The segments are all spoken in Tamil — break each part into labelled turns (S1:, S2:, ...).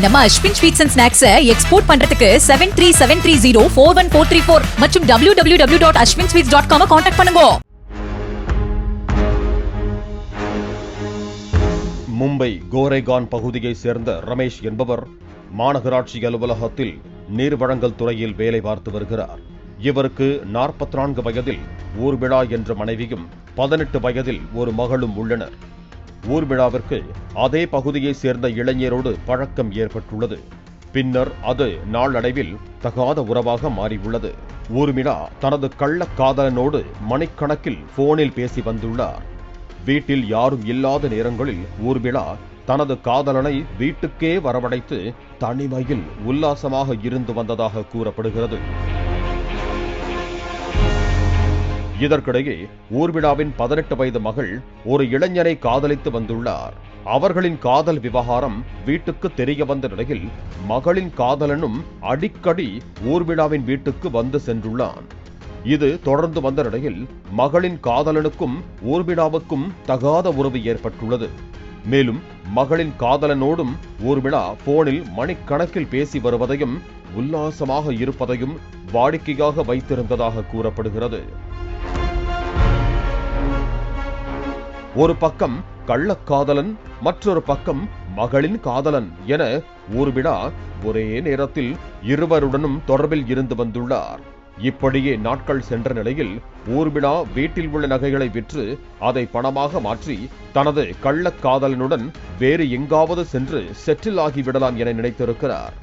S1: நம்ம Ashwin sweets and snacks export பண்றதுக்கு 7373041434 மற்றும் www.ashwinsweets.com கான்டாக்ட் பண்ணுங்க.
S2: மும்பை கோரேகான் பகுதியை சேர்ந்த ரமேஷ் என்பவர் மாநகராட்சி அலுவலகத்தில் நீர் வழங்கல் துறையில் வேலை பார்த்து வருகிறார். இவருக்கு 44 வயதில் ஊர்மிளா என்ற மனைவியும் 18 வயதில் ஒரு மகளும் உள்ளனர். ஊர்மிளாவிற்கு அதே பகுதியை சேர்ந்த இளைஞரோடு பழக்கம் ஏற்பட்டுள்ளது. பின்னர் அது நாளடைவில் தகாத உறவாக மாறியுள்ளது. ஊர்மிளா தனது கள்ள காதலனோடு மணிக்கணக்கில் போனில் பேசி வந்துள்ளார். வீட்டில் யாரும் இல்லாத நேரங்களில் ஊர்மிளா தனது காதலனை வீட்டுக்கே வரவழைத்து தனிமையில் உல்லாசமாக இருந்து வந்ததாக கூறப்படுகிறது. இதற்கிடையே ஊர்மிளாவின் 18 வயது மகள் ஒரு இளைஞரை காதலித்து வந்துள்ளார். அவர்களின் காதல் விவகாரம் வீட்டுக்கு தெரிய வந்த நிலையில் மகளின் காதலனும் அடிக்கடி ஊர்மிளாவின் வீட்டுக்கு வந்து சென்றுள்ளான். இது தொடர்ந்து வந்த நிலையில் மகளின் காதலனுக்கும் ஊர்மிளாவுக்கும் தகாத உறவு ஏற்பட்டுள்ளது. மேலும் மகளின் காதலனோடும் ஊர்மிளா போனில் மணிக்கணக்கில் பேசி வருவதையும் உல்லாசமாக இருப்பதையும் வாடிக்கையாக வைத்திருந்ததாக கூறப்படுகிறது. ஒரு பக்கம் கள்ளக்காதலன், மற்றொரு பக்கம் மகளின் காதலன் என ஊர்மிளா ஒரே நேரத்தில் இருவருடனும் தொடர்பில் இருந்து வந்துள்ளார். இப்படியே நாட்கள் சென்ற நிலையில் ஊர்மிளா வீட்டில் உள்ள நகைகளை விற்று அதை பணமாக மாற்றி தனது கள்ளக்காதலனுடன் வேறு எங்காவது சென்று செட்டில் ஆகிவிடலாம் என நினைத்திருக்கிறார்.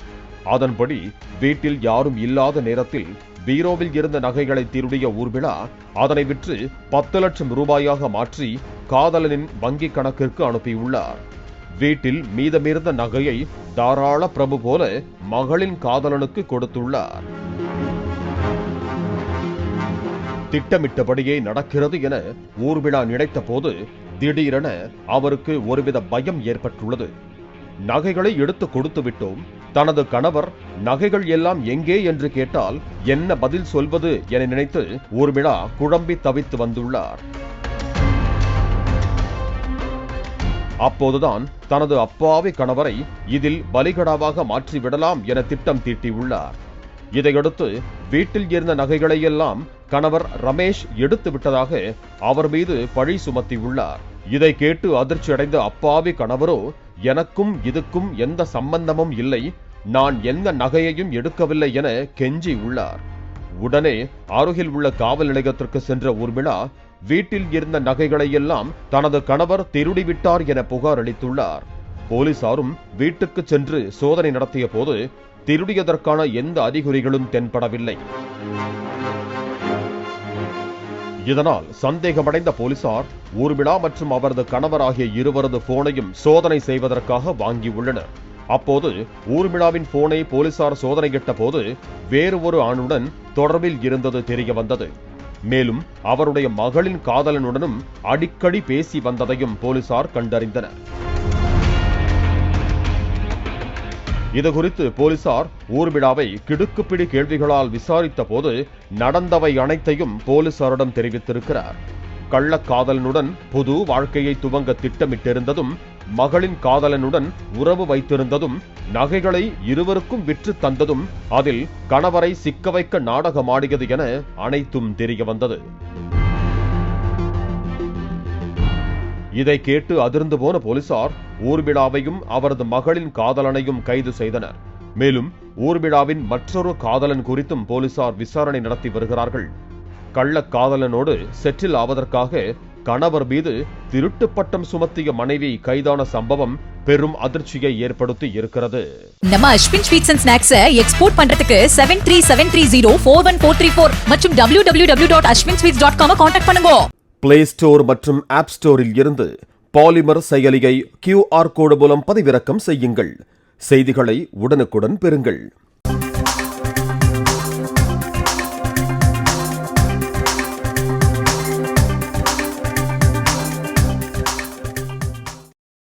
S2: அதன்படி வீட்டில் யாரும் இல்லாத நேரத்தில் பீரோவில் இருந்த நகைகளை திருடிய ஊர்மிளா அதனை விற்று 10 லட்சம் ரூபாயாக மாற்றி காதலனின் வங்கிக் கணக்கிற்கு அனுப்பியுள்ளார். வீட்டில் மீதமிருந்த நகையை தாராள பிரபு போல மகளின் காதலனுக்கு கொடுத்துள்ளார். திட்டமிட்டபடியே நடக்கிறது என ஊர்மிளா நினைத்த போது திடீரென அவருக்கு ஒருவித பயம் ஏற்பட்டுள்ளது. நகைகளை எடுத்து கொடுத்து விட்டோம், தனது கணவர் நகைகள் எல்லாம் எங்கே என்று கேட்டால் என்ன பதில் சொல்வது என நினைத்து ஊர்மிளா குழம்பி தவித்து வந்துள்ளார். அப்போதுதான் தனது அப்பாவி கணவரை இதில் பலிகடாவாக மாற்றிவிடலாம் என திட்டம் தீட்டியுள்ளார். இதையடுத்து வீட்டில் இருந்த நகைகளை எல்லாம் கணவர் ரமேஷ் எடுத்து விட்டதாக அவர் மீது பழி சுமத்தியுள்ளார். இதை கேட்டு அதிர்ச்சியடைந்த அப்பாவி கணவரோ, எனக்கும் இதுக்கும் எந்த சம்பந்தமும் இல்லை, நான் எந்த நகையையும் எடுக்கவில்லை என கெஞ்சி உள்ளார். உடனே அருகில் உள்ள காவல் நிலையத்திற்கு சென்ற ஊர்மிளா வீட்டில் இருந்த நகைகளை எல்லாம் தனது கணவர் திருடிவிட்டார் என புகார் அளித்துள்ளார். போலீசாரும் வீட்டுக்கு சென்று சோதனை நடத்திய போது திருடியதற்கான எந்த அறிகுறிகளும் தென்படவில்லை. இதனால் சந்தேகமடைந்த போலீசார் ஊர்மிளா மற்றும் அவரது கணவர் ஆகிய இருவரது போனையும் சோதனை செய்வதற்காக வாங்கியுள்ளனர். அப்போது ஊர்மிளாவின் போனை போலீசார் சோதனையிட்ட போது வேறு ஒரு ஆணுடன் தொடர்பில் இருந்தது தெரிய வந்தது. மேலும் அவருடைய மகளின் காதலனுடனும் அடிக்கடி பேசி வந்ததையும் போலீசார் கண்டறிந்தனர். இதுகுறித்து போலீசார் ஊர்மிளாவை கிடுக்குப்பிடி கேள்விகளால் விசாரித்த போது நடந்தவை அனைத்தையும் போலீசாரிடம் தெரிவித்திருக்கிறார். கள்ளக்காதலனுடன் புது வாழ்க்கையை துவங்க திட்டமிட்டிருந்ததும், மகளின் காதலனுடன் உறவு வைத்திருந்ததும், நகைகளை இருவருக்கும் விற்று தந்ததும், அதில் கணவரை சிக்க வைக்க நாடகமாடியது என அனைத்தும் தெரிய வந்தது. இதை கேட்டு அதிர்ந்து போன போலீசார் ஊர்மிளாவையும் அவரது மகளின் காதலனையும் கைது செய்தனர். மேலும் ஊர்மிளாவின் மற்றொரு காதலன் குறித்தும் போலீசார் விசாரணை நடத்தி வருகிறார்கள். கள்ளக்காதலனோடு செட்டில் ஆவதற்காக கணவர் மீது திருட்டு பட்டம் சுமத்திய மனைவி கைதான சம்பவம் பெரும் அதிர்ச்சியை ஏற்படுத்தி இருக்கிறது.
S1: நம்ம Ashwin sweets and snacks export பண்றதுக்கு 7373041434 மற்றும் www.ashwinsweets.com கான்டாக்ட் பண்ணுங்க.
S2: பிளே ஸ்டோர் மற்றும் ஆப் ஸ்டோரில் இருந்து பாலிமர் செயலியை QR கோடு மூலம் பதிவிறக்கம் செய்யுங்கள். செய்திகளை உடனுக்குடன் பெறுங்கள்.